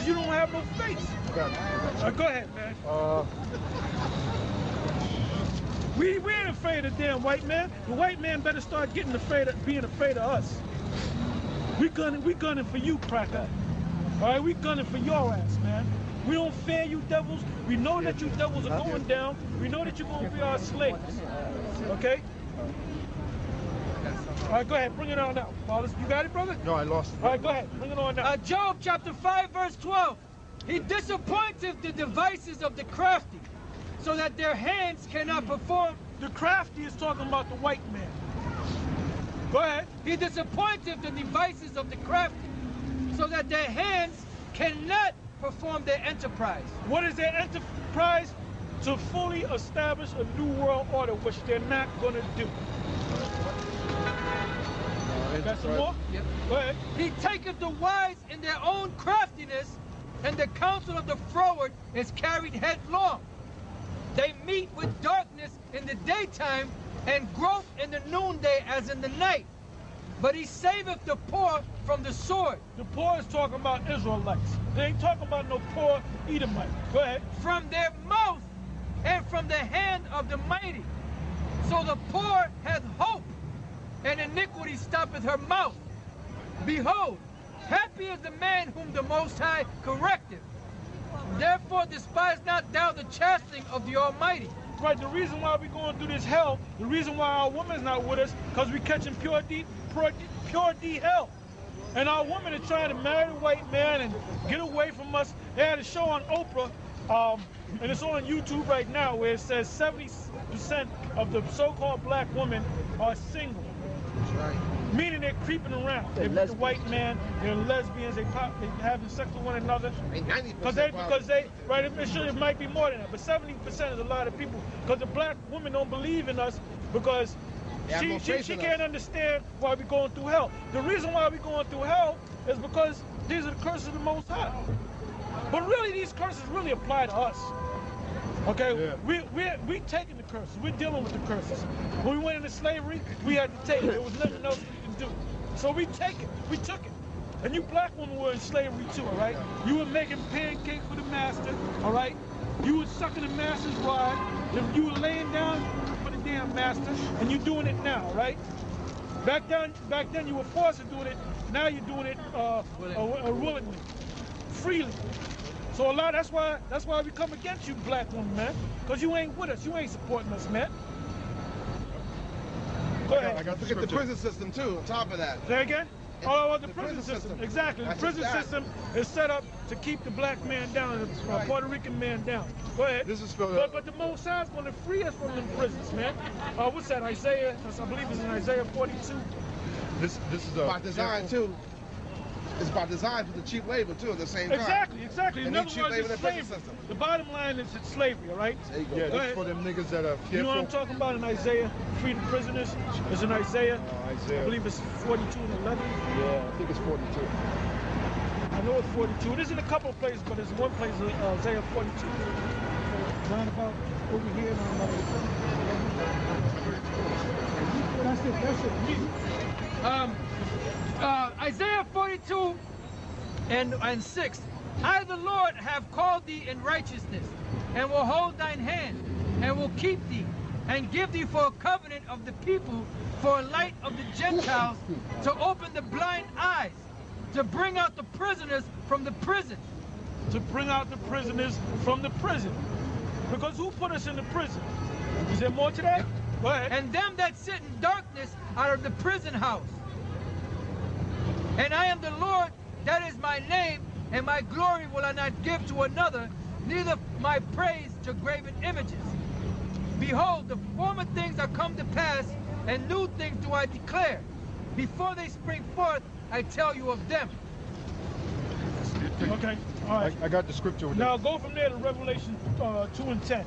Because you don't have no face. Go ahead, man. We ain't afraid of the damn white man. The white man better start being afraid of us. We gunning for you, cracker. All right, we gunning for your ass, man. We don't fear you devils. We know that you devils are going down. We know that you're going to be our slaves. Okay? All right, go ahead. Bring it on out. You got it, brother? No, I lost it. All right, go ahead. Bring it on out. Job chapter 5, verse 12. He disappointeth the devices of the crafty, so that their hands cannot perform. The crafty is talking about the white man. Go ahead. He disappointeth the devices of the crafty, so that their hands cannot perform their enterprise. What is their enterprise? To fully establish a new world order, which they're not going to do. Got some more? Yep. Go ahead. He taketh the wise in their own craftiness, and the counsel of the froward is carried headlong. They meet with darkness in the daytime, and grope in the noonday as in the night. But he saveth the poor from the sword. The poor is talking about Israelites. They ain't talking about no poor Edomite. Go ahead. From their mouth and from the hand of the mighty. So the poor hath hope, and iniquity stoppeth her mouth. Behold, happy is the man whom the Most High correcteth. Therefore despise not thou the chastening of the Almighty. Right, the reason why we're going through this hell, the reason why our woman's not with us, because we're catching pure D hell. And our women are trying to marry the white man and get away from us. They had a show on Oprah, and it's on YouTube right now, where it says 70% of the so-called black women are single. That's right. Meaning they're creeping around. They're with the white man, they're lesbians, they're having sex with one another. Because they, right, it might be more than that, but 70% is a lot of people. Because the black woman don't believe in us because she can't understand why we're going through hell. The reason why we're going through hell is because these are the curses of the Most High. But really, these curses really apply to us. Okay, yeah. we taking the curses. We're dealing with the curses. When we went into slavery, we had to take it. There was nothing else we could do. So we take it. We took it. And you black women were in slavery too, all right? You were making pancakes for the master, all right? You were sucking the master's rod. You were laying down for the damn master, and you're doing it now, right? Back then you were forced to do it. Now you're doing it willingly, freely. So that's why we come against you, black women, man. Because you ain't with us. You ain't supporting us, man. Go ahead. I got Look at the prison system, too, on top of that. Say again? Oh, the prison system. Exactly. The prison system is set up to keep the black man down, the Puerto Rican man down. Go ahead. This is spelled but the Most High is going to free us from them prisons, man. What's that? Isaiah? I believe it's in Isaiah 42. This is by design, too. It's by design for the cheap labor, too, at the same time. Exactly. In other words, it's slavery. The bottom line is it's slavery, all right? There you go. Yeah, this for them niggas that are fearful. You know what I'm talking about in Isaiah? Free the prisoners. It's in Isaiah. I believe it's 42 and 11. Yeah, I think it's 42. I know it's 42. It is in a couple of places, but there's one place, Isaiah 42. Round about over here. That's it. Isaiah 42 and 6. I, the Lord, have called thee in righteousness, and will hold thine hand, and will keep thee, and give thee for a covenant of the people, for a light of the Gentiles, to open the blind eyes, to bring out the prisoners from the prison. To bring out the prisoners from the prison. Because who put us in the prison? Is there more to that? Go ahead. And them that sit in darkness out of the prison house. And I am the Lord, that is my name, and my glory will I not give to another, neither my praise to graven images. Behold, the former things are come to pass, and new things do I declare. Before they spring forth, I tell you of them. Okay, all right. I got the scripture with now go from there to Revelation 2 and 10.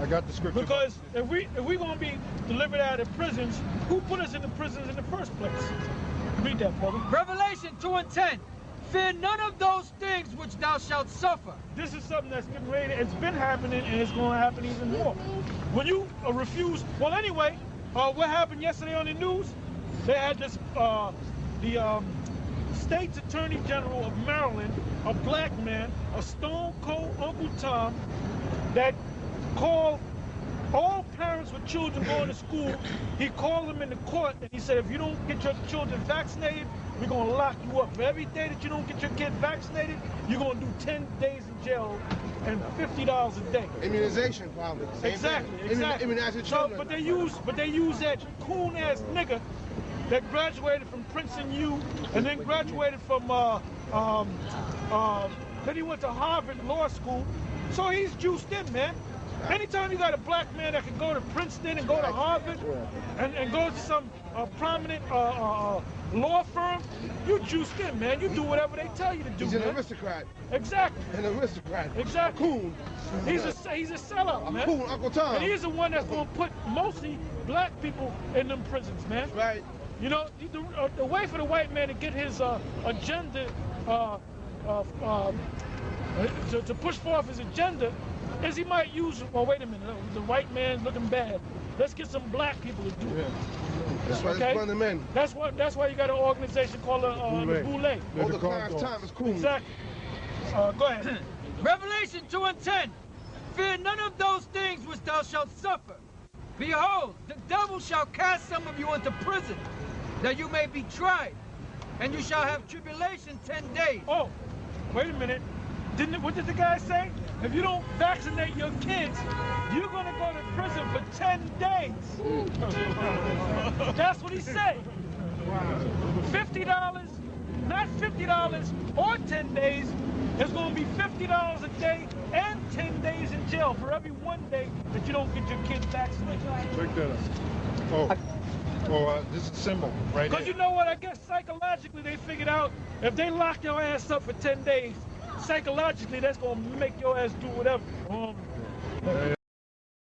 I got the scripture. Because if we're going to be delivered out of prisons, who put us in the prisons in the first place? Read that, brother. Revelation 2 and 10. Fear none of those things which thou shalt suffer. This is something that's getting ready. It's been happening, and it's going to happen even more. When you refuse, well, anyway, what happened yesterday on the news? They had this, State's Attorney General of Maryland, a black man, a stone cold Uncle Tom, that called all parents with children going to school. He called them in the court and he said, if you don't get your children vaccinated, we're going to lock you up. For every day that you don't get your kid vaccinated, you're going to do 10 days in jail and $50 a day. Immunization, probably. Exactly. Immunize your So, children. but they use that coon-ass nigga that graduated from Princeton U and then graduated from, then he went to Harvard Law School. So he's juiced in, man. Anytime you got a black man that can go to Princeton and go to Harvard and go to some prominent law firm, you juiced in, man. You do whatever they tell you to do, He's man. an aristocrat. Exactly. An aristocrat. Exactly. A coon. He's a sellout, man. Coon, Uncle Tom. And he's the one that's going to put mostly black people in them prisons, man. Right. You know, the way for the white man to get his agenda, to push forth his agenda, is he might use, well, wait a minute, the white man looking bad. Let's get some black people to do it. That's why Okay? it's the men. That's why you got an organization called the Boule. All the Clarence Thomas coon. Exactly. Go ahead. Revelation 2:10. Fear none of those things which thou shalt suffer. Behold, the devil shall cast some of you into prison, that you may be tried, and you shall have tribulation 10 days. Oh, wait a minute. What did the guy say? If you don't vaccinate your kids, you're gonna go to prison for 10 days. That's what he said. $50, not $50 or 10 days. It's gonna be $50 a day and 10 days in jail for every 1 day that you don't get your kids vaccinated. Check that out. This is a symbol right Because here. you know what? I guess psychologically they figured out if they lock your ass up for 10 days, psychologically that's gonna make your ass do whatever.